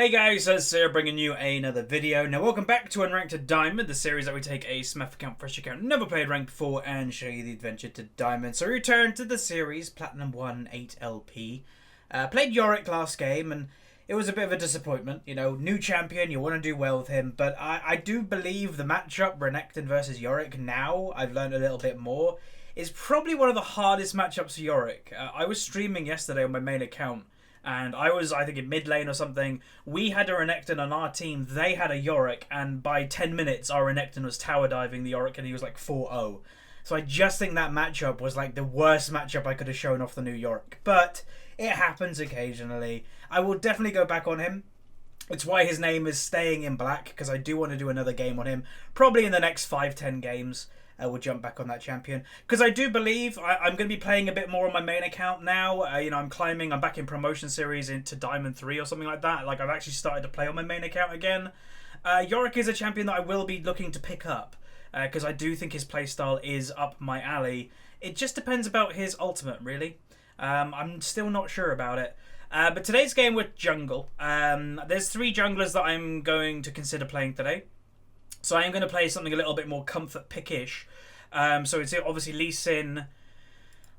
Hey guys, Huzzy bringing you another video. Now welcome back to Unranked to Diamond, the series that we take a Smurf account, fresh account, never played ranked before, and show you the adventure to Diamond. So we return to the series, Platinum 1 8LP. Played Yorick last game, and it was a bit of a disappointment. You know, new champion, you want to do well with him, but I do believe the matchup, Renekton versus Yorick, now I've learned a little bit more, is probably one of the hardest matchups for Yorick. I was streaming yesterday on my main account, and I was, I think, in mid lane or something. We had a Renekton on our team. They had a Yorick. And by 10 minutes, our Renekton was tower diving the Yorick and he was like 4-0. So I just think that matchup was like the worst matchup I could have shown off the new Yorick. But it happens occasionally. I will definitely go back on him. It's why his name is staying in black, because I do want to do another game on him. Probably in the next 5-10 games. We'll jump back on that champion, because I do believe I'm going to be playing a bit more on my main account now. You know, I'm climbing. I'm back in promotion series into Diamond 3 or something like that. Like, I've actually started to play on my main account again. Yorick is a champion that I will be looking to pick up, because I do think his playstyle is up my alley. It just depends about his ultimate, really. I'm still not sure about it. But today's game with jungle. There's 3 junglers that I'm going to consider playing today. So I am going to play something a little bit more comfort pick-ish. So it's obviously Lee Sin.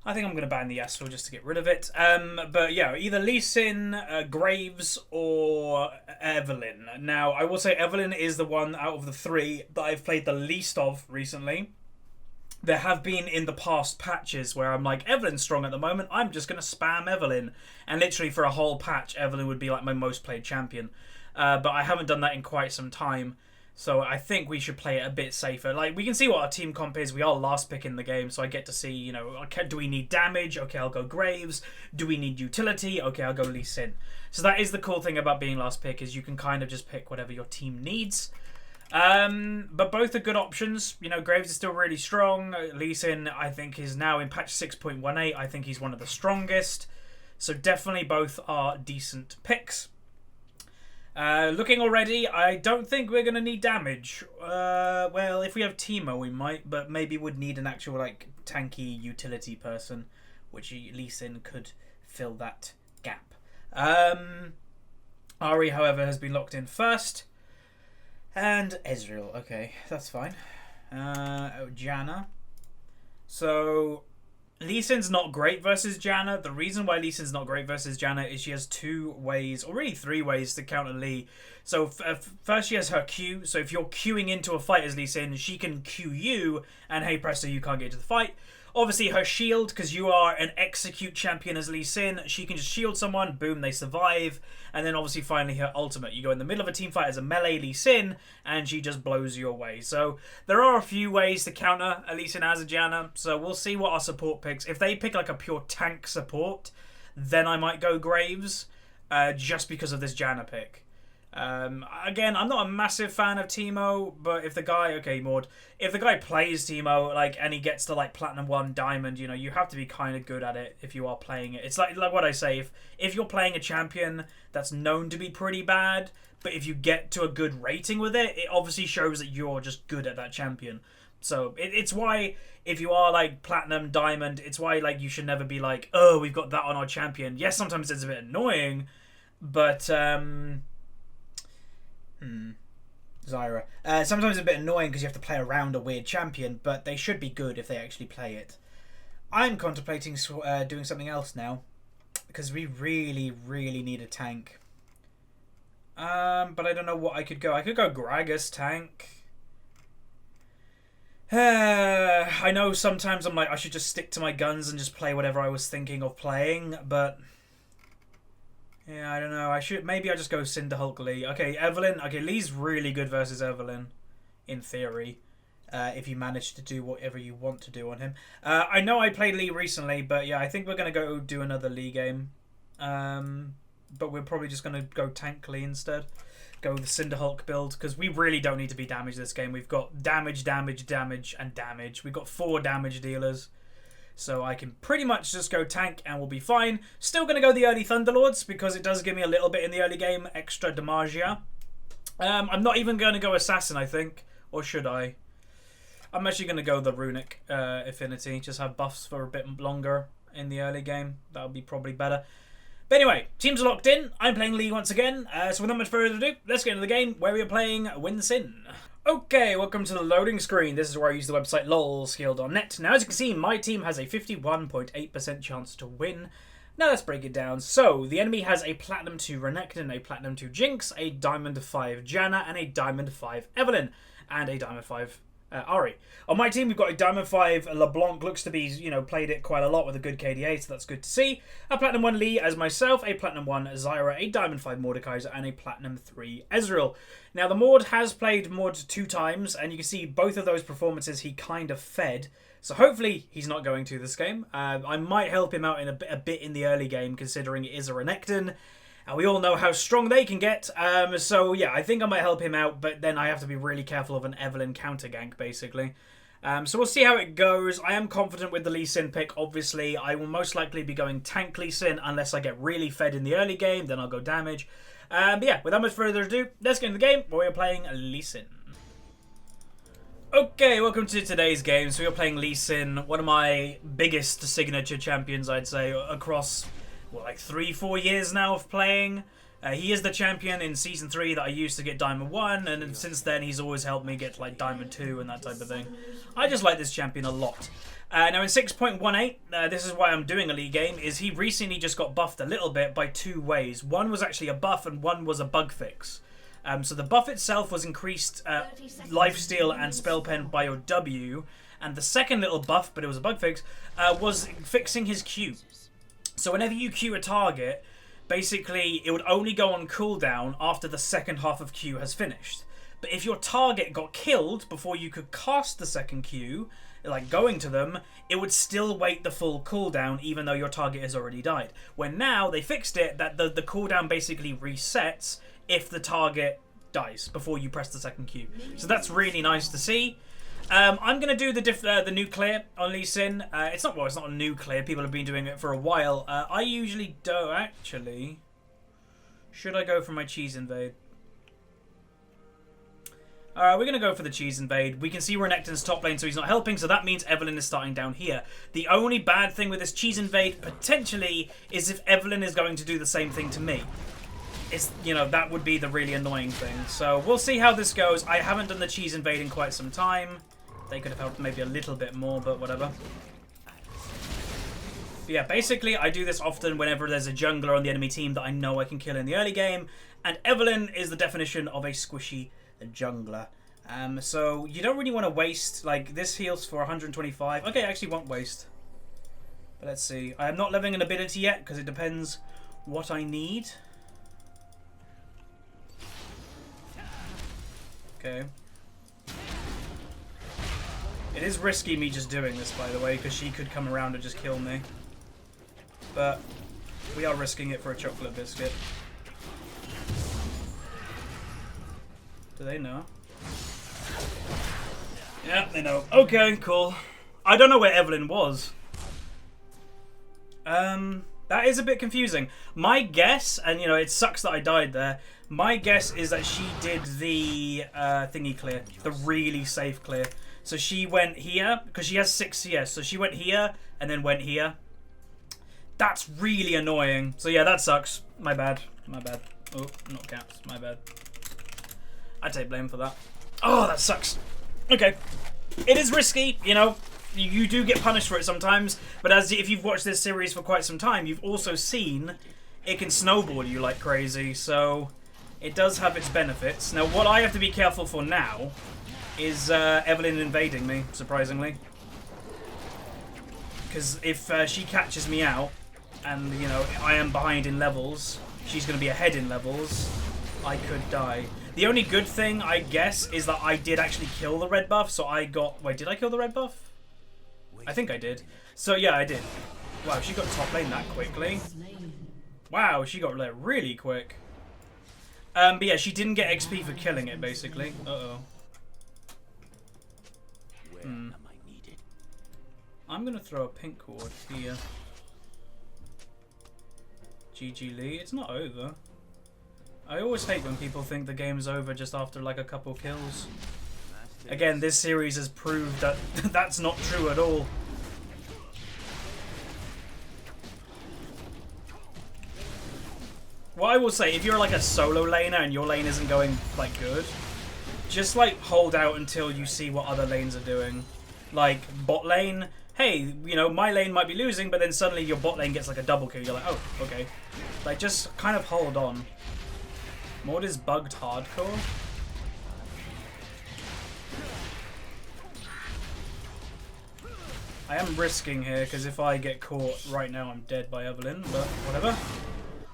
I think I'm going to ban the Yasuo just to get rid of it. But yeah, either Lee Sin, Graves, or Evelyn. Now, I will say Evelyn is the one out of the 3 that I've played the least of recently. There have been in the past patches where I'm like, Evelyn's strong at the moment, I'm just going to spam Evelyn. And literally for a whole patch, Evelyn would be like my most played champion. But I haven't done that in quite some time. So I think we should play it a bit safer. Like, we can see what our team comp is. We are last pick in the game, so I get to see, you know, okay, do we need damage? Okay, I'll go Graves. Do we need utility? Okay, I'll go Lee Sin. So that is the cool thing about being last pick, is you can kind of just pick whatever your team needs. But both are good options. You know, Graves is still really strong. Lee Sin, I think, is now in patch 6.18. I think he's one of the strongest. So definitely both are decent picks. Looking already, I don't think we're going to need damage. Well, if we have Teemo, we might, but maybe would need an actual, like, tanky utility person, which Lee Sin could fill that gap. Ari, however, has been locked in first. And Ezreal, okay, that's fine. Janna. So Lee Sin's not great versus Janna. The reason why Lee Sin's not great versus Janna is she has 2 ways, or really 3 ways to counter Lee. So first she has her Q. So if you're queuing into a fight as Lee Sin, she can Q you, and hey presto, you can't get into the fight. Obviously her shield, because you are an execute champion as Lee Sin, she can just shield someone, boom, they survive. And then obviously finally her ultimate. You go in the middle of a team fight as a melee Lee Sin, and she just blows you away. So there are a few ways to counter a Lee Sin as a Janna. So we'll see what our support picks. If they pick like a pure tank support, then I might go Graves, just because of this Janna pick. Again, I'm not a massive fan of Teemo, but if the guy, okay, Maud, if the guy plays Teemo, like, and he gets to like Platinum 1 Diamond, you know, you have to be kind of good at it if you are playing it. It's like what I say, if you're playing a champion that's known to be pretty bad, but if you get to a good rating with it, it obviously shows that you're just good at that champion. So it's why if you are like Platinum, Diamond, it's why like you should never be like, oh, we've got that on our champion. Yes, sometimes it's a bit annoying, but Zyra. Sometimes it's a bit annoying because you have to play around a weird champion, but they should be good if they actually play it. I'm contemplating doing something else now, because we really, really need a tank. But I don't know what I could go. I could go Gragas tank. I know sometimes I'm like, I should just stick to my guns and just play whatever I was thinking of playing, but yeah, I don't know. Maybe I just go Cinderhulk Lee. Okay, Evelyn. Okay, Lee's really good versus Evelyn, in theory, if you manage to do whatever you want to do on him. I know I played Lee recently, but yeah, I think we're going to go do another Lee game. But we're probably just going to go tank Lee instead. Go with the Cinderhulk build, because we really don't need to be damaged this game. We've got damage, damage, damage, and damage. We've got 4 damage dealers. So I can pretty much just go tank and we'll be fine. Still going to go the early Thunderlords because it does give me a little bit in the early game extra damagia. I'm not even going to go Assassin, I think. Or should I? I'm actually going to go the Runic Affinity. Just have buffs for a bit longer in the early game. That would be probably better. But anyway, teams are locked in. I'm playing Lee once again. So without much further ado, let's get into the game where we are playing Win Sin. Okay, welcome to the loading screen. This is where I use the website lolskill.net. Now, as you can see, my team has a 51.8% chance to win. Now let's break it down. So, the enemy has a Platinum 2 Renekton, a Platinum 2 Jinx, a Diamond 5 Janna, and a Diamond 5 Evelynn, and a Diamond 5 Ari. On my team, we've got a Diamond 5 LeBlanc, looks to be, you know, played it quite a lot with a good KDA, so that's good to see. A Platinum 1 Lee as myself, a Platinum 1 Zyra, a Diamond 5 Mordekaiser, and a Platinum 3 Ezreal. Now, the Mord has played Mord 2 times, and you can see both of those performances he kind of fed. So hopefully he's not going to this game. I might help him out in a bit in the early game, considering it is a Renekton. And we all know how strong they can get. So yeah, I think I might help him out, but then I have to be really careful of an Evelynn counter gank, basically. So we'll see how it goes. I am confident with the Lee Sin pick, obviously. I will most likely be going tank Lee Sin unless I get really fed in the early game, then I'll go damage. But yeah, without much further ado, let's get into the game where we're playing Lee Sin. Okay, welcome to today's game. So we're playing Lee Sin, one of my biggest signature champions, I'd say, across, well, like 3-4 years now of playing. He is the champion in Season 3 that I used to get Diamond 1, and then since then he's always helped me get like Diamond 2 and that type of thing. I just like this champion a lot. Now in 6.18, this is why I'm doing a League game, is he recently just got buffed a little bit by 2 ways. One was actually a buff and one was a bug fix. So the buff itself was increased lifesteal and spell pen by your W, and the second little buff, but it was a bug fix, was fixing his Q. So whenever you Q a target, basically it would only go on cooldown after the second half of Q has finished. But if your target got killed before you could cast the second Q, like going to them, it would still wait the full cooldown even though your target has already died. When now they fixed it that the cooldown basically resets if the target dies before you press the second Q. So that's really nice to see. I'm going to do the nuclear on Lee Sin. It's not a nuclear. People have been doing it for a while. I usually do, actually. Should I go for my cheese invade? Alright, we're going to go for the cheese invade. We can see Renekton's top lane, so he's not helping, so that means Evelynn is starting down here. The only bad thing with this cheese invade, potentially, is if Evelynn is going to do the same thing to me. It's, you know, that would be the really annoying thing. So we'll see how this goes. I haven't done the cheese invade in quite some time. They could have helped maybe a little bit more, but whatever. But yeah, basically I do this often whenever there's a jungler on the enemy team that I know I can kill in the early game. And Evelynn is the definition of a squishy jungler. So you don't really want to waste, like, this heals for 125. Okay, I actually won't waste. But let's see. I am not leveling an ability yet because it depends what I need. Okay. It is risky me just doing this, by the way, because she could come around and just kill me. But we are risking it for a chocolate biscuit. Do they know? Yeah, they know. Okay, cool. I don't know where Evelynn was. That is a bit confusing. My guess, and you know, it sucks that I died there. My guess is that she did the thingy clear, the really safe clear. So she went here, because she has 6 CS, so she went here, and then went here. That's really annoying. So yeah, that sucks. My bad. My bad. Oh, not caps. My bad. I take blame for that. Oh, that sucks. Okay. It is risky, you know. You do get punished for it sometimes, but as if you've watched this series for quite some time, you've also seen it can snowball you like crazy, so it does have its benefits. Now, what I have to be careful for now is Evelynn invading me, surprisingly. Because if she catches me out, and, you know, I am behind in levels, she's going to be ahead in levels, I could die. The only good thing, I guess, is that I did actually kill the red buff, so I got... Wait, did I kill the red buff? I think I did. So yeah, I did. Wow, she got top lane that quickly. Wow, she got there really quick. But yeah, she didn't get XP for killing it, basically. Uh-oh. I'm gonna throw a pink ward here. GG Lee, it's not over. I always hate when people think the game's over just after like a couple kills. Again, this series has proved that that's not true at all. What I will say, if you're like a solo laner and your lane isn't going like good, just like hold out until you see what other lanes are doing. Like bot lane, hey, you know, my lane might be losing, but then suddenly your bot lane gets like a double kill. You're like, oh, okay. Like just kind of hold on. Mord is bugged hardcore. I am risking here because if I get caught right now, I'm dead by Evelyn, but whatever.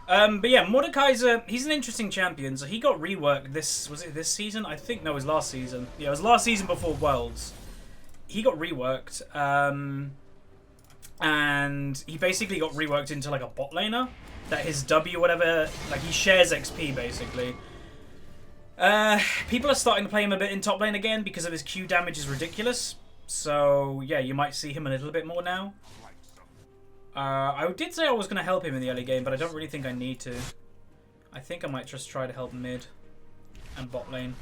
But yeah, Mordekaiser, he's an interesting champion. So he got reworked was it this season? I think, no, it was last season. Yeah, it was last season before Worlds. He got reworked, and he basically got reworked into like a bot laner. That his W, whatever, like he shares XP basically. People are starting to play him a bit in top lane again because of his Q damage is ridiculous. So yeah, you might see him a little bit more now. I did say I was going to help him in the early game, but I don't really think I need to. I think I might just try to help mid and bot lane.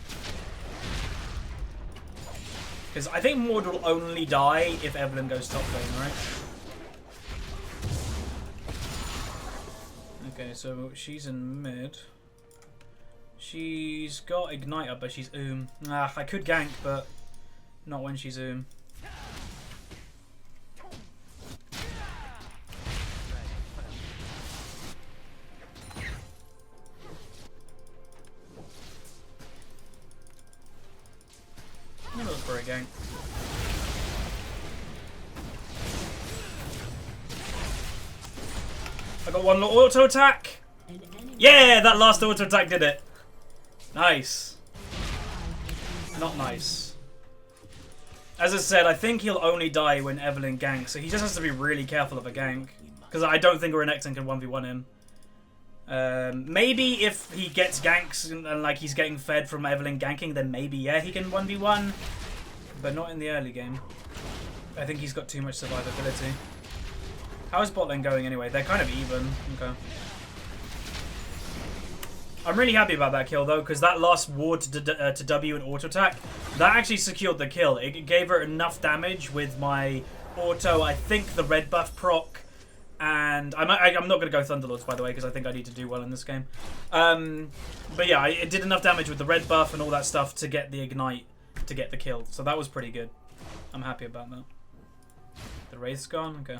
Because I think Mord will only die if Evelyn goes top lane, right? Okay, so she's in mid. She's got Ignite up, but she's I could gank, but not when she's I'm gonna look for a gank. I got one auto attack. Yeah, that last auto attack did it. Nice. Not nice. As I said, I think he'll only die when Evelyn ganks, so he just has to be really careful of a gank. Because I don't think Renekton can 1v1 him. Maybe if he gets ganks and like he's getting fed from Evelyn ganking, then maybe yeah he can 1v1. But not in the early game. I think he's got too much survivability. How's bot lane going anyway? They're kind of even. Okay. I'm really happy about that kill though, because that last ward to W and auto attack, that actually secured the kill. It gave her enough damage with my auto, I think the red buff proc, and I'm not going to go Thunderlords by the way, because I think I need to do well in this game. But yeah, it did enough damage with the red buff and all that stuff to get the ignite to get the kill. So that was pretty good. I'm happy about that. The Wraith's gone? Okay.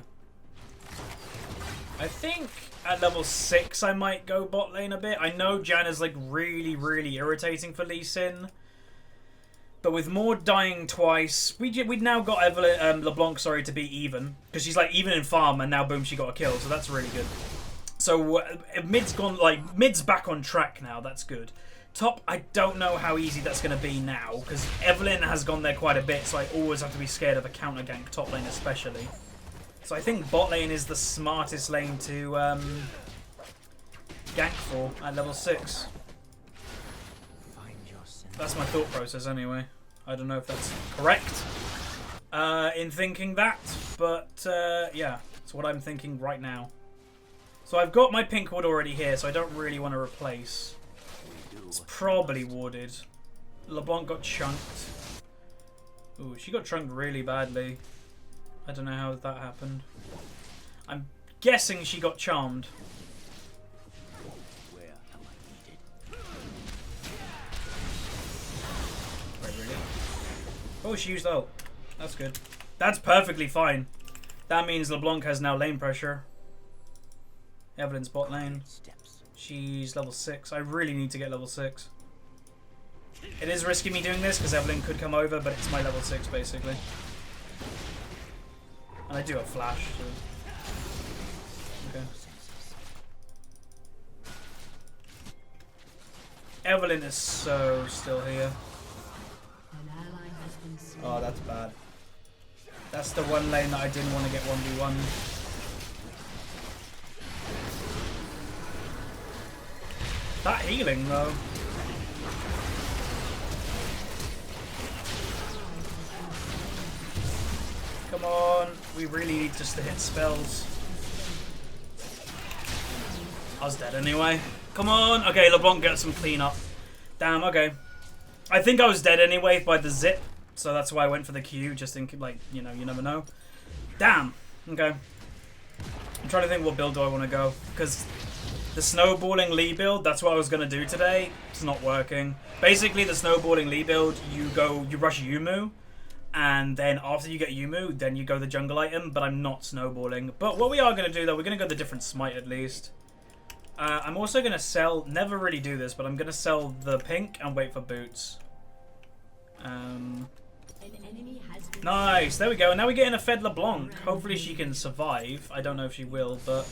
I think at level 6 I might go bot lane a bit. I know Janna's like really, really irritating for Lee Sin. But with Mord dying twice, we'd now got Evelyn, LeBlanc, sorry, to be even. Because she's like even in farm and now boom, she got a kill. So that's really good. So mid's back on track now. That's good. Top, I don't know how easy that's going to be now. Because Evelyn has gone there quite a bit. So I always have to be scared of a counter gank, top lane especially. So I think bot lane is the smartest lane to gank for at level 6. That's my thought process anyway. I don't know if that's correct in thinking that, but yeah, it's what I'm thinking right now. So I've got my pink ward already here, so I don't really want to replace. It's probably warded. LeBlanc got chunked. Ooh, she got chunked really badly. I don't know how that happened. I'm guessing she got charmed. Wait, really? Oh, she used ult. That's good. That's perfectly fine. That means LeBlanc has now lane pressure. Evelyn's bot lane. She's level 6. I really need to get level 6. It is risky me doing this because Evelyn could come over, but it's my level 6 basically. And I do have flash, so. Okay. Evelyn is so still here. Oh, that's bad. That's the one lane that I didn't want to get 1v1. That healing though. Come on, we really need just to hit spells. I was dead anyway. Come on. Okay, LeBlanc gets some cleanup. Damn, okay. I think I was dead anyway by the zip, so that's why I went for the Q, just in, like, you know, you never know. Damn. Okay. I'm trying to think what build do I want to go, because The snowballing Lee build, that's what I was going to do today. It's not working. Basically, the snowballing Lee build, you rush Yumu, and then after you get Yumu, then you go the jungle item, but I'm not snowballing. But what we are going to do, though, we're going to go the different smite at least. I'm also going to sell, never really do this, but I'm going to sell the pink and wait for boots. Nice, there we go. And now we're getting a Fed LeBlanc. Hopefully she can survive. I don't know if she will, but...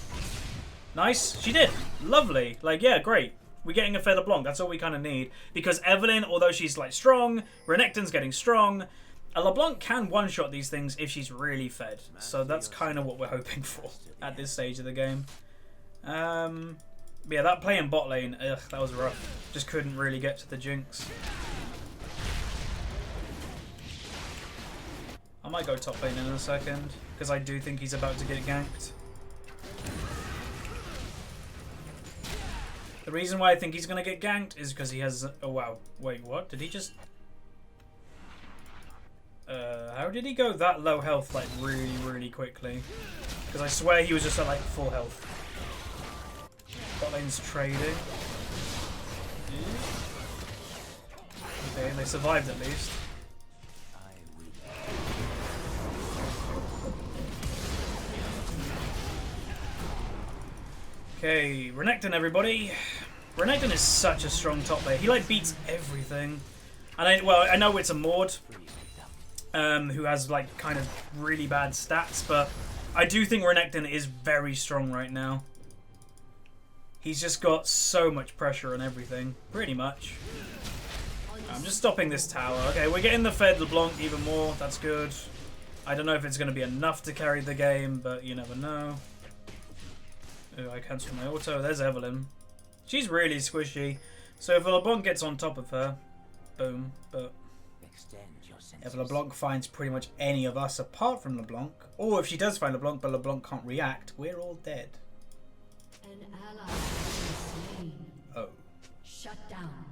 Nice, she did. Lovely. Like, yeah, great. We're getting a Fed LeBlanc. That's all we kind of need. Because Evelyn, although she's, like, strong, Renekton's getting strong. A LeBlanc can one-shot these things if she's really fed. So that's kind of what we're hoping for at this stage of the game. Yeah, that play in bot lane, ugh, that was rough. Just couldn't really get to the Jinx. I might go top lane in a second, because I do think he's about to get ganked. The reason why I think he's going to get ganked is because he has... Oh, wow. Wait, what? Did he just... how did he go that low health, like, really, really quickly? Because I swear he was just at, like, full health. Bot lane's trading. Okay, they survived at least. Okay, Renekton, everybody. Renekton is such a strong top laner. He like beats everything. And I know it's a Maud who has like kind of really bad stats, but I do think Renekton is very strong right now. He's just got so much pressure on everything, pretty much. I'm just stopping this tower. Okay, we're getting the Fed LeBlanc even more. That's good. I don't know if it's going to be enough to carry the game, but you never know. Oh, I cancelled my auto. There's Evelyn. She's really squishy. So if LeBlanc gets on top of her, boom. But if LeBlanc finds pretty much any of us apart from LeBlanc, or if she does find LeBlanc but LeBlanc can't react, we're all dead. An ally has been slain. Oh. Shut down.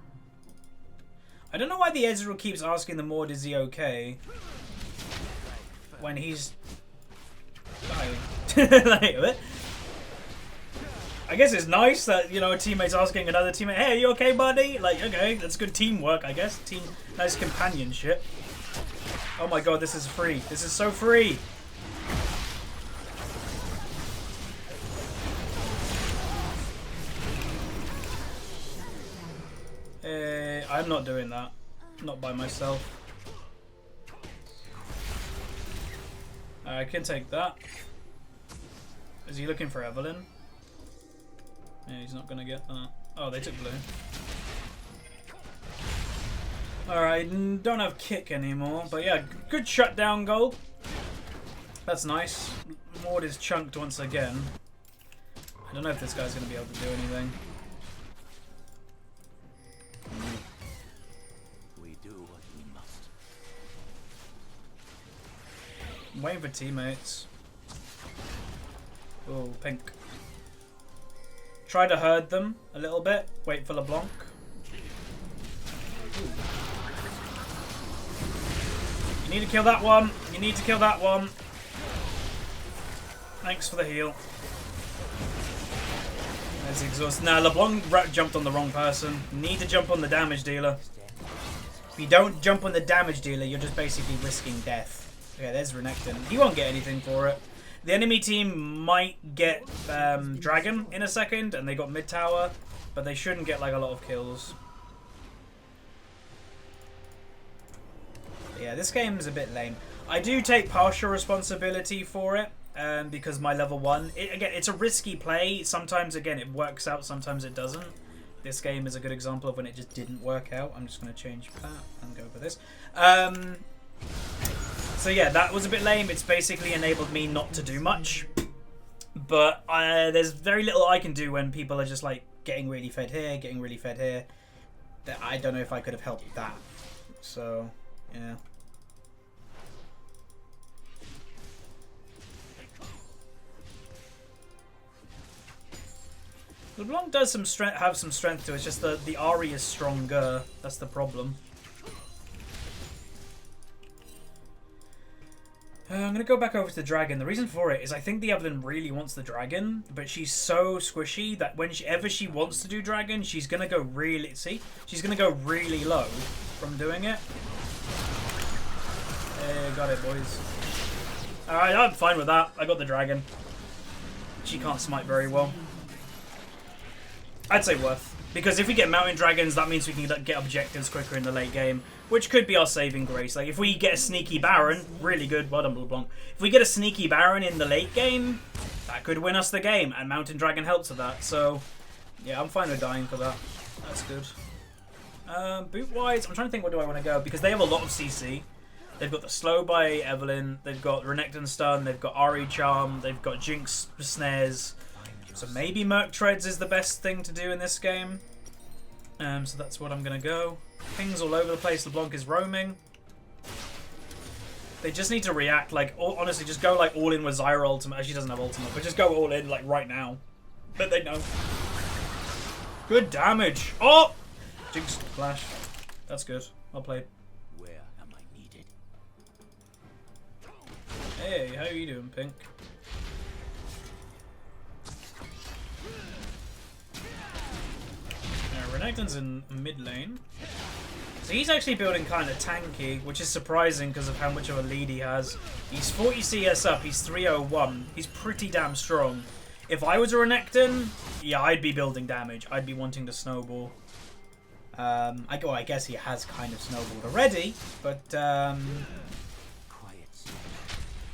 I don't know why the Ezreal keeps asking the Maud, is he okay? When he's dying. Like, what? I guess it's nice that, you know, a teammate's asking another teammate, hey, are you okay, buddy? Like, okay, that's good teamwork, I guess. Nice companionship. Oh my god, this is free. This is so free. I'm not doing that. Not by myself. I can take that. Is he looking for Evelyn? Yeah, he's not gonna get that. Oh, they took blue. Alright, don't have kick anymore. But yeah, good shutdown goal. That's nice. Maud is chunked once again. I don't know if this guy's gonna be able to do anything. We do what we must. I'm waiting for teammates. Oh, pink. Try to herd them a little bit. Wait for LeBlanc. Ooh. You need to kill that one. You need to kill that one. Thanks for the heal. That's exhausted. Nah, LeBlanc jumped on the wrong person. You need to jump on the damage dealer. If you don't jump on the damage dealer, you're just basically risking death. Okay, there's Renekton. He won't get anything for it. The enemy team might get Dragon in a second, and they got mid tower, but they shouldn't get like a lot of kills. Yeah, this game is a bit lame. I do take partial responsibility for it, because my level 1... Again, it's a risky play. Sometimes, again, it works out, sometimes it doesn't. This game is a good example of when it just didn't work out. I'm just going to change that and go for this. So yeah, that was a bit lame. It's basically enabled me not to do much. But there's very little I can do when people are just like getting really fed here, getting really fed here. I don't know if I could have helped that. So, yeah. LeBlanc does have some strength to it. It's just the Ahri is stronger. That's the problem. I'm going to go back over to the dragon. The reason for it is I think the Evelyn really wants the dragon, but she's so squishy that whenever she wants to do dragon, she's going to go really... See? She's going to go really low from doing it. Got it, boys. Alright, I'm fine with that. I got the dragon. She can't smite very well. I'd say worth. Because if we get mountain dragons, that means we can get objectives quicker in the late game, which could be our saving grace. Like, if we get a sneaky Baron, really good. Well done, LeBlanc. If we get a sneaky Baron in the late game, that could win us the game, and mountain dragon helps with that. So, yeah, I'm fine with dying for that. That's good. Boot-wise, I'm trying to think where do I want to go, because they have a lot of CC. They've got the slow by Evelyn, they've got Renekton stun, they've got Ari charm, they've got Jinx snares. So maybe Merc Treads is the best thing to do in this game. So that's what I'm going to go. Pings all over the place. LeBlanc is roaming. They just need to react. Like, honestly, just go like all in with Zyra ultimate. She doesn't have ultimate, but just go all in like right now. But they know. Good damage. Oh! Jinx flash. That's good. Well played. Where am I needed? Hey, how are you doing, Pink? Renekton's in mid lane. So he's actually building kind of tanky, which is surprising because of how much of a lead he has. He's 40 CS up, he's 301. He's pretty damn strong. If I was a Renekton, yeah, I'd be building damage. I'd be wanting to snowball. I guess he has kind of snowballed already, but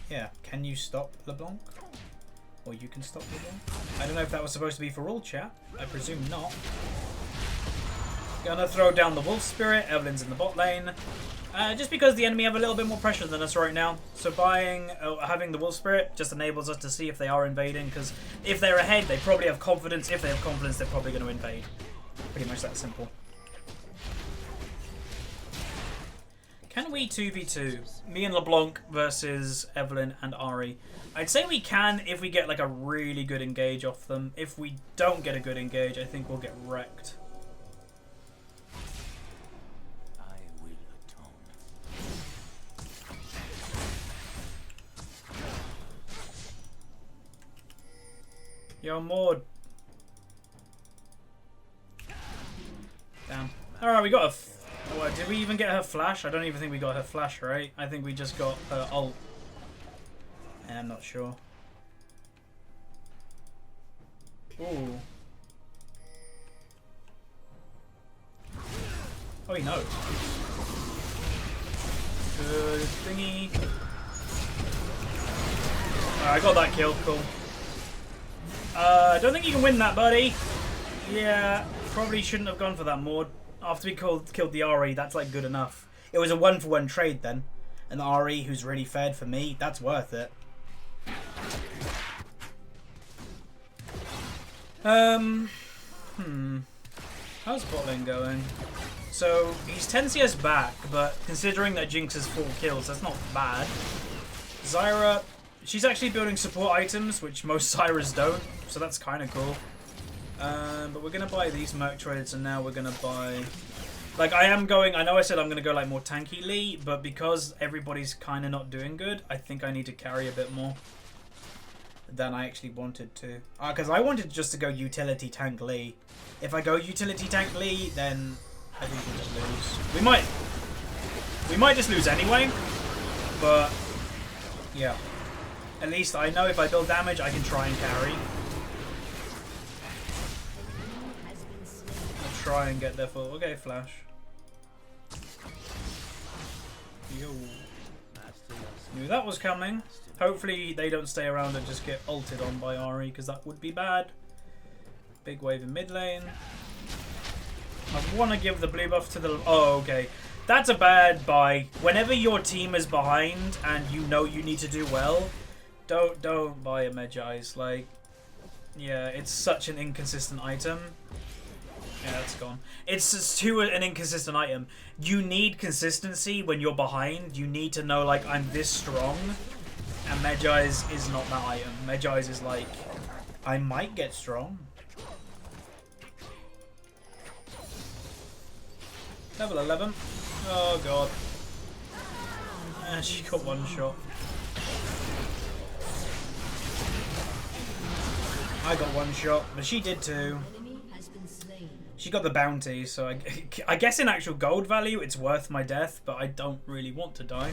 yeah, can you stop LeBlanc? Or you can stop LeBlanc? I don't know if that was supposed to be for all chat. I presume not. Gonna throw down the Wolf Spirit. Evelyn's in the bot lane. Just because the enemy have a little bit more pressure than us right now. So having the Wolf Spirit just enables us to see if they are invading. Because if they're ahead, they probably have confidence. If they have confidence, they're probably going to invade. Pretty much that simple. Can we 2v2? Me and LeBlanc versus Evelyn and Ari. I'd say we can if we get like a really good engage off them. If we don't get a good engage, I think we'll get wrecked. Yo, Maud. Damn. Alright, we got a... What, did we even get her flash? I don't even think we got her flash, right? I think we just got her ult. I'm not sure. Ooh. Oh, he knows. Good thingy. Alright, I got that kill. Cool. I don't think you can win that, buddy. Yeah, probably shouldn't have gone for that Maud. After we killed the Ari, that's like good enough. It was a 1-for-1 trade then. And the Ari, who's really fed for me, that's worth it. How's bot lane going? So, he's 10 CS back, but considering that Jinx has 4 kills, that's not bad. Zyra... She's actually building support items, which most Zyras don't, so that's kind of cool. But we're going to buy these Merc Trades, and now we're going to buy... Like, I know I said I'm going to go like more tankily, but because everybody's kind of not doing good, I think I need to carry a bit more than I actually wanted to. Because I wanted just to go utility tank Lee. If I go utility tank Lee, then I think we'll just lose. We might just lose anyway, but yeah. At least I know if I build damage, I can try and carry. I'll try and get there for... Okay, flash. Yo. Knew that was coming. Hopefully they don't stay around and just get ulted on by Ari, because that would be bad. Big wave in mid lane. I want to give the blue buff to the... Oh, okay. That's a bad buy. Whenever your team is behind and you know you need to do well... Don't buy a Medjai's. Like, yeah, it's such an inconsistent item. Yeah, that's gone. It's just an inconsistent item. You need consistency when you're behind. You need to know, like, I'm this strong. And Medjai's is not that item. Medjai's is like, I might get strong. Level 11. Oh, God. She got one shot. I got one shot, but she did too. Enemy has been slain. She got the bounty, so I guess in actual gold value, it's worth my death, but I don't really want to die.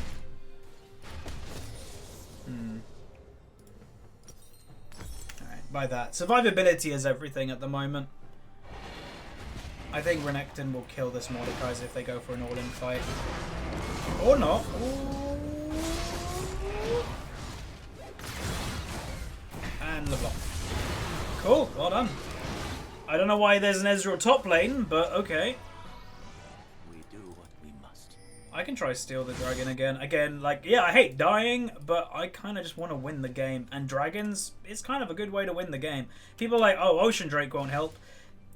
Alright, by that. Survivability is everything at the moment. I think Renekton will kill this Mordekaiser if they go for an all-in fight. Or not. Ooh. And LeBlanc. Cool, well done. I don't know why there's an Ezreal top lane, but okay. We do what we must. I can try steal the dragon again. Again, like, yeah, I hate dying, but I kind of just want to win the game. And dragons, it's kind of a good way to win the game. People are like, oh, Ocean Drake won't help.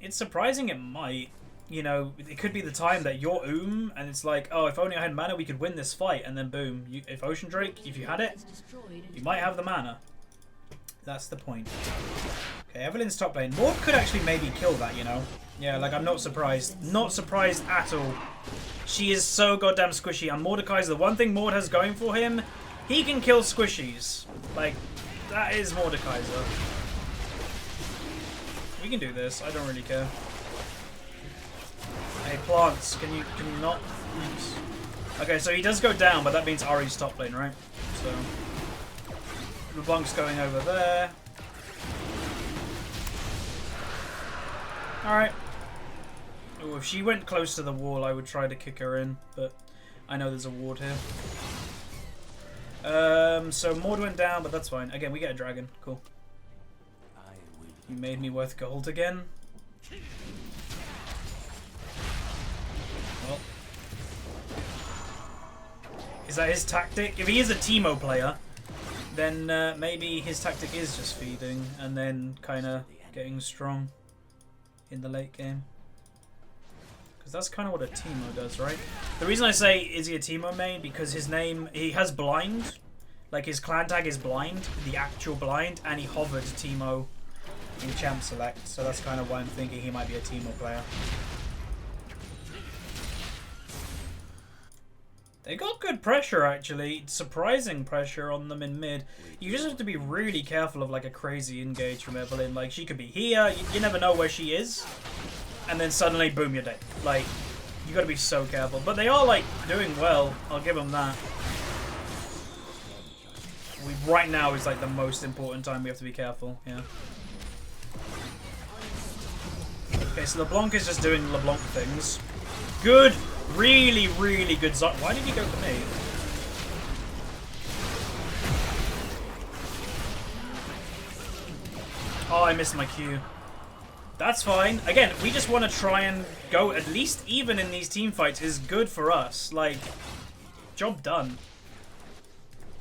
It's surprising it might. You know, it could be the time that you're and it's like, oh, if only I had mana, we could win this fight. And then boom, if Ocean Drake, if you had it, you might have the mana. That's the point. Okay, Evelyn's top lane. Mord could actually maybe kill that, you know? Yeah, like, I'm not surprised. Not surprised at all. She is so goddamn squishy. And Mordekaiser, the one thing Mord has going for him, he can kill squishies. Like, that is Mordekaiser. We can do this. I don't really care. Hey, plants, can you not? Thanks. Okay, so he does go down, but that means Ari's top lane, right? So LeBlanc's going over there. Alright. Oh, if she went close to the wall, I would try to kick her in, but I know there's a ward here. So Mord went down, but that's fine. Again, we get a dragon. Cool. You made me worth gold again. Well. Is that his tactic? If he is a Teemo player, then maybe his tactic is just feeding and then kind of getting strong in the late game. Because that's kind of what a Teemo does, right? The reason I say, is he a Teemo main? Because his name, he has blind. Like, his clan tag is blind, the actual blind, and he hovered Teemo in champ select. So that's kind of why I'm thinking he might be a Teemo player. They got good pressure, actually. Surprising pressure on them in mid. You just have to be really careful of, like, a crazy engage from Evelyn. Like, she could be here. You never know where she is. And then suddenly, boom, you're dead. Like, you got to be so careful. But they are, like, doing well. I'll give them that. Right now is, like, the most important time we have to be careful. Yeah. Okay, so LeBlanc is just doing LeBlanc things. Good. Really, really good. Why did he go for me? Oh, I missed my Q. That's fine. Again, we just want to try and go at least even in these team fights is good for us. Like, job done.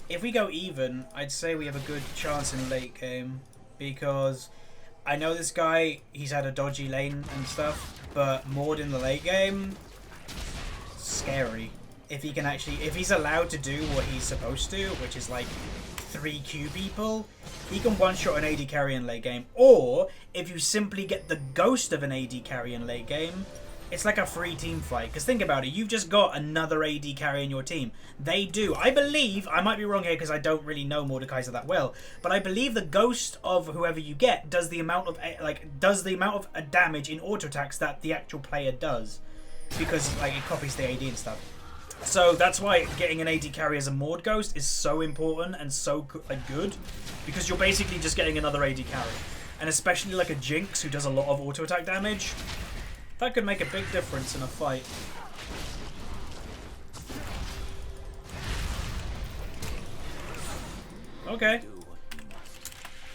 If we go even, I'd say we have a good chance in late game. Because I know this guy, he's had a dodgy lane and stuff. But Mord in the late game... scary. If he can actually, if he's allowed to do what he's supposed to, which is like 3Q people, he can one-shot an AD carry in late game. Or if you simply get the ghost of an AD carry in late game, it's like a free team fight. Because think about it, you've just got another AD carry in your team. They do, I believe, I might be wrong here because I don't really know Mordekaiser that well, but I believe the ghost of whoever you get does the amount of damage in auto attacks that the actual player does. Because like it copies the AD and stuff. So that's why getting an AD carry as a Mord Ghost is so important and so good. Because you're basically just getting another AD carry. And especially like a Jinx who does a lot of auto attack damage. That could make a big difference in a fight. Okay.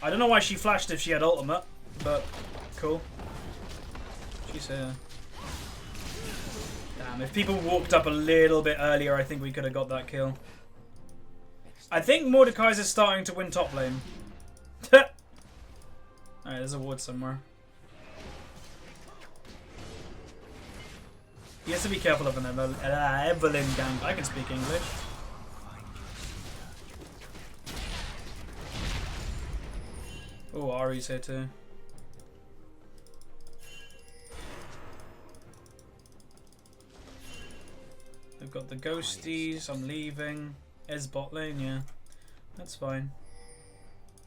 I don't know why she flashed if she had ultimate. But cool. She's here. Damn, if people walked up a little bit earlier, I think we could have got that kill. I think Mordekaiser's starting to win top lane. Alright, there's a ward somewhere. He has to be careful of an Evelyn gank. I can speak English. Oh, Ari's here too. They've got the ghosties, I'm leaving. Ez bot lane, yeah. That's fine.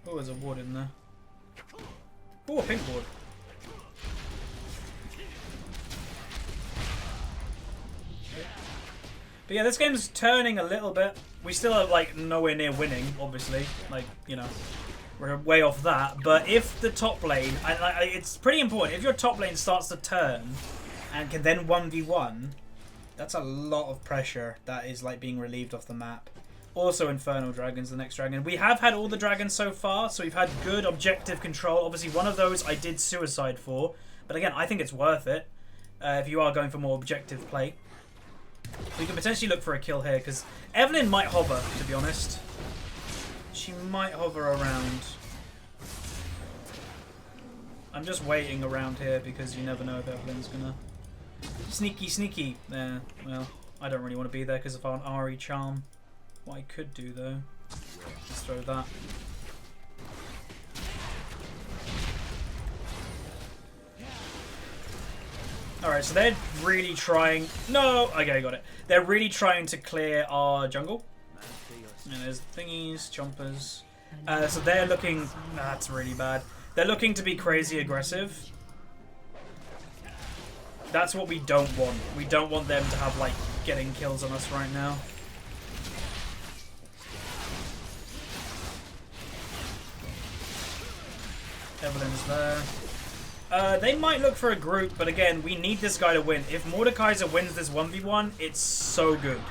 Oh, there's a ward in there. Oh, a pink board. But yeah, this game's turning a little bit. We still are like nowhere near winning, obviously. Like, you know, we're way off that. But if the top lane, it's pretty important. If your top lane starts to turn and can then 1v1, that's a lot of pressure that is like being relieved off the map. Also, Infernal Dragon's the next dragon. We have had all the dragons so far, so we've had good objective control. Obviously, one of those I did suicide for. But again, I think it's worth it if you are going for more objective play. We can potentially look for a kill here, because Evelyn might hover, to be honest. She might hover around. I'm just waiting around here, because you never know if Evelyn's gonna... Sneaky, sneaky. There. Well, I don't really want to be there because of our Ari charm. What I could do, though, is throw that. Alright, so they're really trying... No! Okay, got it. They're really trying to clear our jungle. And there's thingies, chompers. So they're looking... That's really bad. They're looking to be crazy aggressive. That's what we don't want. We don't want them to have, like, getting kills on us right now. Evelyn's there. They might look for a group, but again, we need this guy to win. If Mordekaiser wins this 1v1, it's so good.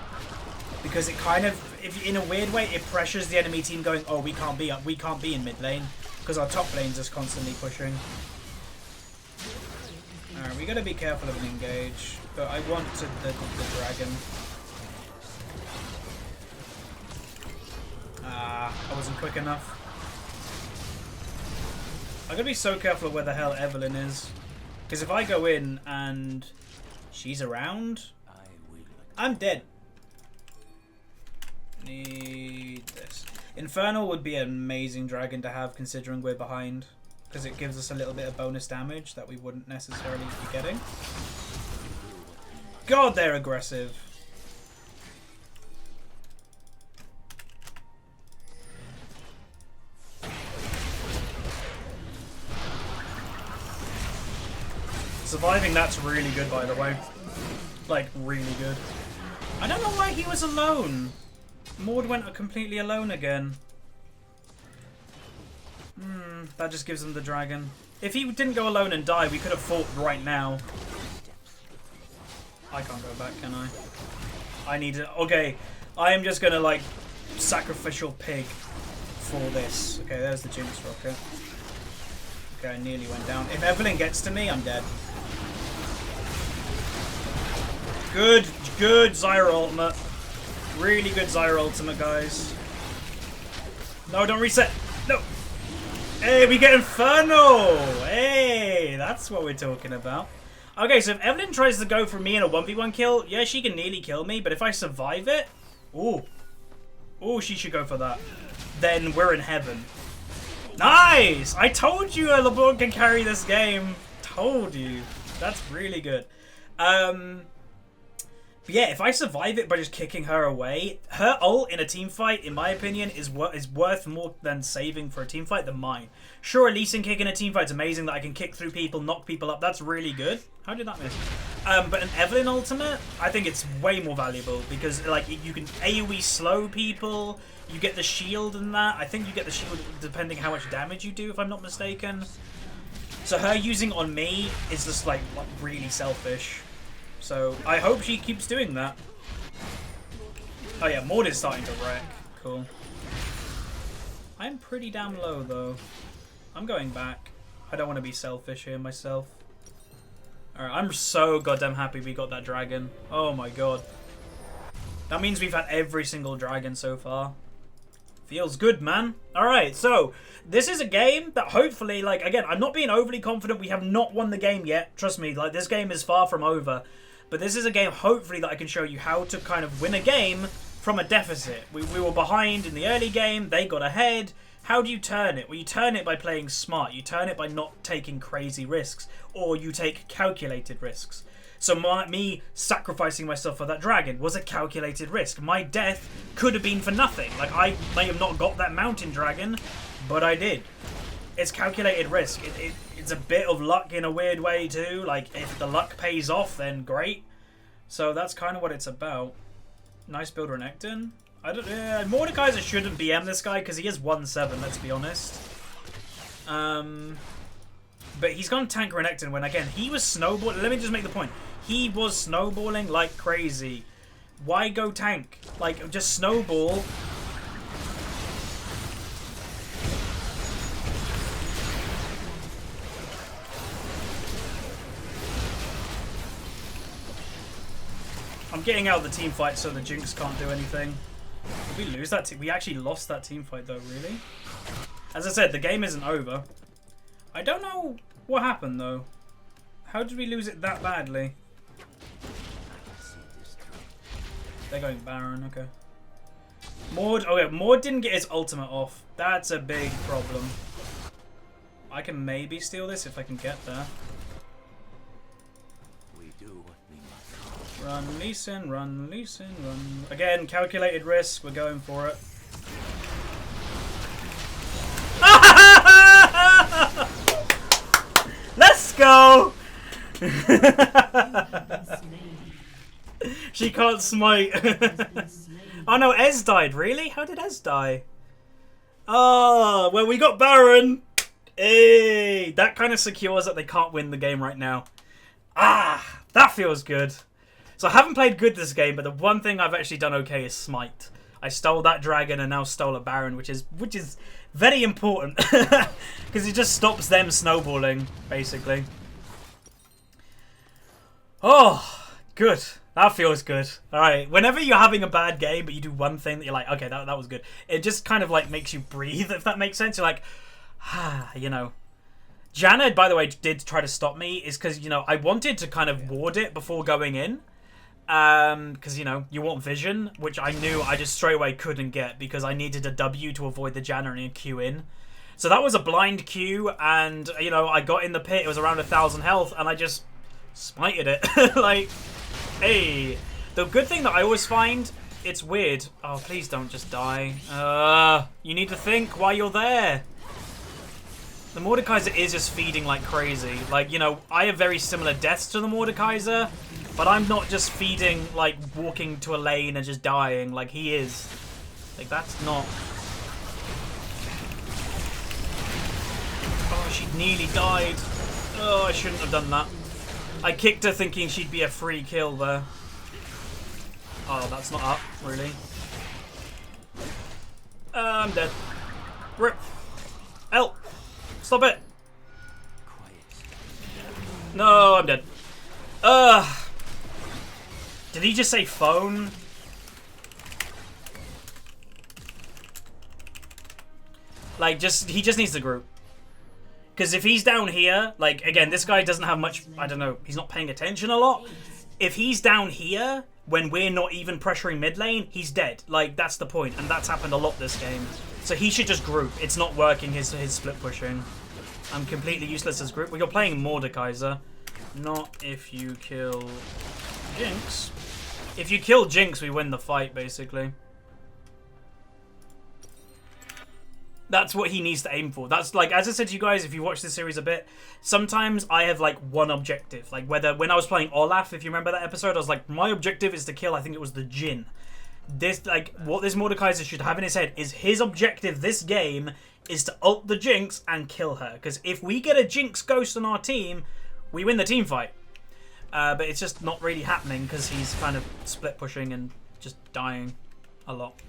Because it kind of, if in a weird way, it pressures the enemy team going, oh, we can't be in mid lane. Because our top lane's just constantly pushing. Alright, we gotta be careful of an engage. But I want the dragon. Ah, I wasn't quick enough. I gotta be so careful of where the hell Evelyn is. Because if I go in and she's around, I'm dead. Need this. Infernal would be an amazing dragon to have considering we're behind. Because it gives us a little bit of bonus damage that we wouldn't necessarily be getting. God, they're aggressive. Surviving that's really good, by the way. Like, really good. I don't know why he was alone. Maud went completely alone again. That just gives him the dragon. If he didn't go alone and die, we could have fought right now. I can't go back, can I? I need to... Okay, I am just gonna, like, sacrificial pig for this. Okay, there's the Jinx rocket. Okay, I nearly went down. If Evelyn gets to me, I'm dead. Good Zyra ultimate. Really good Zyra ultimate, guys. No, don't reset. No. Hey, we get Inferno. Hey, that's what we're talking about. Okay, so if Evelyn tries to go for me in a 1v1 kill, yeah, she can nearly kill me, but if I survive it, ooh, she should go for that. Then we're in heaven. Nice! I told you LeBlanc can carry this game. Told you. That's really good. But yeah, if I survive it by just kicking her away, her ult in a team fight, in my opinion, is worth more than saving for a team fight than mine. Sure, a Lee Sin kick in a team fight's amazing that I can kick through people, knock people up. That's really good. How did that miss? But an Evelyn ultimate, I think it's way more valuable because like you can AoE slow people. You get the shield and that. I think you get the shield depending how much damage you do, if I'm not mistaken. So her using on me is just like really selfish. So I hope she keeps doing that. Oh yeah, Maud is starting to wreck. Cool. I'm pretty damn low though. I'm going back. I don't want to be selfish here myself. Alright, I'm so goddamn happy we got that dragon. Oh my god. That means we've had every single dragon so far. Feels good, man. Alright, so this is a game that hopefully, like, again, I'm not being overly confident. We have not won the game yet. Trust me, like, this game is far from over. But this is a game, hopefully, that I can show you how to kind of win a game from a deficit. We were behind in the early game. They got ahead. How do you turn it? Well, you turn it by playing smart. You turn it by not taking crazy risks. Or you take calculated risks. So me sacrificing myself for that dragon was a calculated risk. My death could have been for nothing. Like, I may have not got that mountain dragon, but I did. it's calculated risk. It's a bit of luck in a weird way too. Like, if the luck pays off, then great. So that's kind of what it's about. Nice build Renekton. I don't. Mordekaiser shouldn't BM this guy because he is 1-7. Let's be honest. But he's gone tank Renekton when again he was snowballing. Let me just make the point. He was snowballing like crazy. Why go tank? Like, just snowball. I'm getting out of the team fight so the Jinx can't do anything. Did we lose that team? We actually lost that team fight though, really? As I said, the game isn't over. I don't know what happened though. How did we lose it that badly? They're going Baron, okay. Maud, okay, Maud didn't get his ultimate off. That's a big problem. I can maybe steal this if I can get there. We do what we must. Run, Lee Sin, run, Lee Sin, run. Again, calculated risk, we're going for it. Let's go! She can't smite. Oh no, Ez died. Really? How did Ez die? Oh, well, we got Baron. Hey, that kind of secures that they can't win the game right now. Ah, that feels good. So I haven't played good this game, but the one thing I've actually done okay is smite. I stole that dragon and now stole a Baron, which is very important because it just stops them snowballing, basically. Oh, good. That feels good. Alright, whenever you're having a bad game, but you do one thing that you're like, okay, that was good. It just kind of like makes you breathe, if that makes sense. You're like, you know. Janna, by the way, did try to stop me, is because, you know, I wanted to kind of ward it before going in. Because, you know, you want vision, which I knew I just straight away couldn't get because I needed a W to avoid the Janna and a Q in. So that was a blind Q, and, you know, I got in the pit, it was around 1,000 health, and I just smited it. Like, hey. The good thing that I always find, it's weird. Oh, please don't just die. You need to think while you're there. The Mordekaiser is just feeding like crazy. Like, you know, I have very similar deaths to the Mordekaiser, but I'm not just feeding, like, walking to a lane and just dying like he is. Like, that's not... Oh, she nearly died. Oh, I shouldn't have done that. I kicked her thinking she'd be a free kill there. Oh, that's not up, really. I'm dead. Rip. Help. Stop it. No, I'm dead. Did he just say phone? Like, he just needs the group. Because if he's down here, like, again, this guy doesn't have much, I don't know, he's not paying attention a lot. If he's down here, when we're not even pressuring mid lane, he's dead. Like, that's the point, and that's happened a lot this game. So he should just group. It's not working, his split pushing. I'm completely useless as group. Well, you're playing Mordekaiser. Not if you kill Jinx. If you kill Jinx, we win the fight, basically. That's what he needs to aim for. That's like, as I said to you guys, if you watch this series a bit, sometimes I have like one objective. Like when I was playing Olaf, if you remember that episode, I was like, my objective is to kill, I think it was the Jhin. This, like, what this Mordekaiser should have in his head is his objective this game is to ult the Jinx and kill her. Because if we get a Jinx ghost on our team, we win the team fight. But it's just not really happening because he's kind of split pushing and just dying a lot.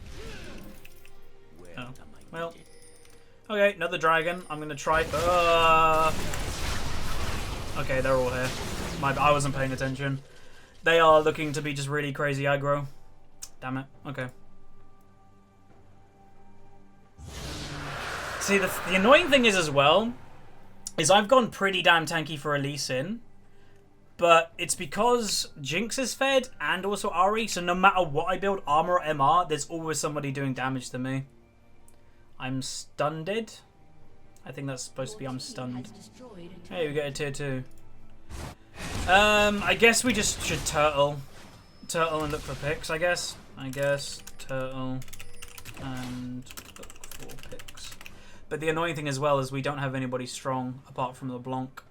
Oh, well. Okay, another dragon. I'm gonna try. Okay, they're all here. I wasn't paying attention. They are looking to be just really crazy aggro. Damn it. Okay. See, the annoying thing is as well, is I've gone pretty damn tanky for a Lee Sin, but it's because Jinx is fed and also Ahri, so no matter what I build, armor or MR, there's always somebody doing damage to me. I'm stunned. I think that's supposed to be I'm stunned. Hey, we get a tier 2. I guess we just should turtle and look for picks, I guess turtle and look for picks. But the annoying thing as well is we don't have anybody strong apart from LeBlanc.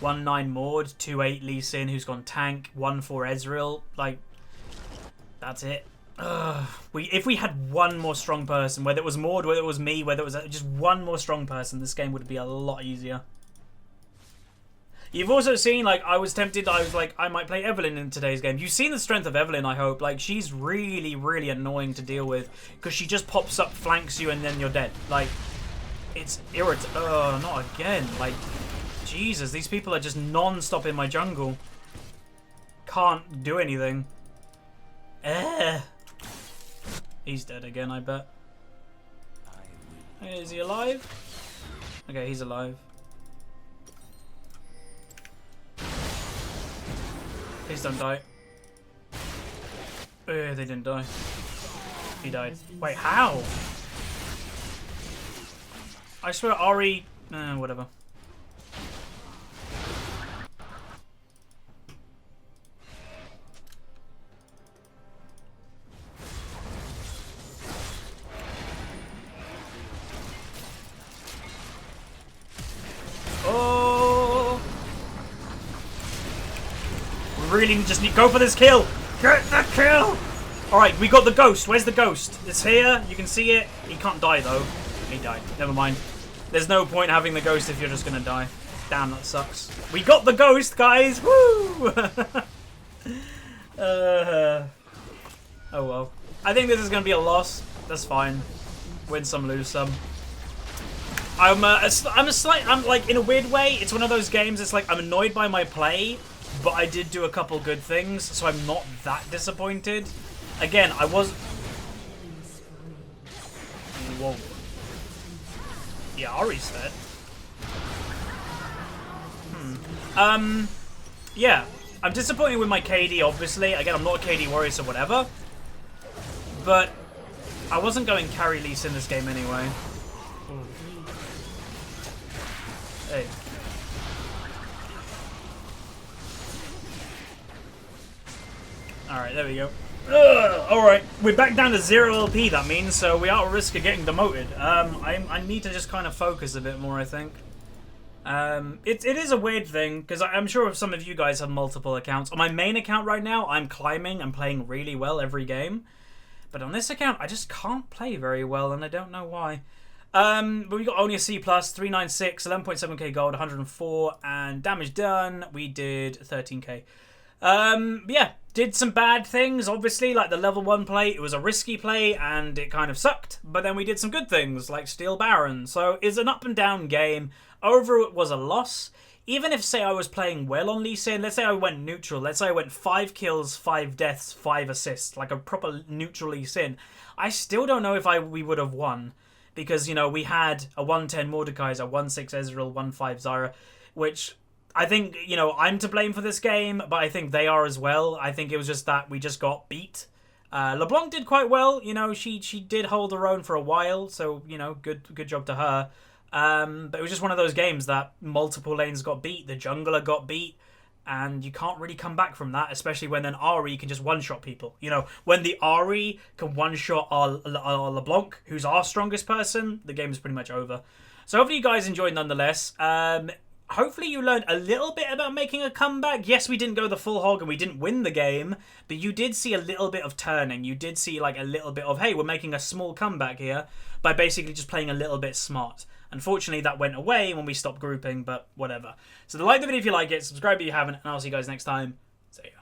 1-9 Maud, 2-8 Lee Sin, who's gone tank, 1-4 Ezreal. Like, that's it. If we had one more strong person, whether it was Maud, whether it was me, whether it was just one more strong person, this game would be a lot easier. You've also seen, like, I was tempted, I was like, I might play Evelyn in today's game. You've seen the strength of Evelyn, I hope. Like, she's really, really annoying to deal with, because she just pops up, flanks you, and then you're dead. Like, it's irritating. Oh, not again. Like, Jesus, these people are just non-stop in my jungle. Can't do anything. He's dead again, I bet. Hey, is he alive? Okay, he's alive. Please don't die. They didn't die. He died. Wait, how? I swear Ari... whatever. Oh! We really just need... Go for this kill! Get the kill! Alright, we got the ghost. Where's the ghost? It's here. You can see it. He can't die, though. He died. Never mind. There's no point having the ghost if you're just gonna die. Damn, that sucks. We got the ghost, guys! Woo! Oh, well. I think this is gonna be a loss. That's fine. Win some, lose some. I'm like, in a weird way, it's one of those games, it's like, I'm annoyed by my play, but I did do a couple good things, so I'm not that disappointed. Again, I was... Whoa. Yeah, Ari's dead. Yeah. I'm disappointed with my KD, obviously. Again, I'm not a KD warrior, so whatever. But I wasn't going carry Lee Sin this game anyway. Hey. Alright, there we go. Alright, we're back down to 0 LP, that means, so we are at risk of getting demoted. I need to just kind of focus a bit more, I think. It is a weird thing, because I'm sure some of you guys have multiple accounts. On my main account right now, I'm climbing and playing really well every game. But on this account, I just can't play very well, and I don't know why. But we got only a C+, 396, 11.7k gold, 104, and damage done, we did 13k. Yeah, did some bad things, obviously, like the level 1 play. It was a risky play, and it kind of sucked. But then we did some good things, like steal Baron. So it's an up and down game. Overall, it was a loss. Even if, say, I was playing well on Lee Sin, let's say I went neutral, let's say I went 5 kills, 5 deaths, 5 assists, like a proper neutral Lee Sin, I still don't know if we would have won. Because, you know, we had a 110 Mordekaiser, 1-6 Ezreal, 1-5 Zyra, which I think, you know, I'm to blame for this game, but I think they are as well. I think it was just that we just got beat. LeBlanc did quite well, you know, she did hold her own for a while, so, you know, good job to her. But it was just one of those games that multiple lanes got beat, the jungler got beat, and you can't really come back from that, especially when then Ahri can just one-shot people. You know, when the Ahri can one-shot our LeBlanc, who's our strongest person, the game is pretty much over. So hopefully you guys enjoyed nonetheless. Hopefully you learned a little bit about making a comeback. Yes, we didn't go the full hog and we didn't win the game, but you did see a little bit of turning. You did see like a little bit of, hey, we're making a small comeback here by basically just playing a little bit smart. Unfortunately, that went away when we stopped grouping, but whatever. So like the video if you like it, subscribe if you haven't, and I'll see you guys next time. See ya.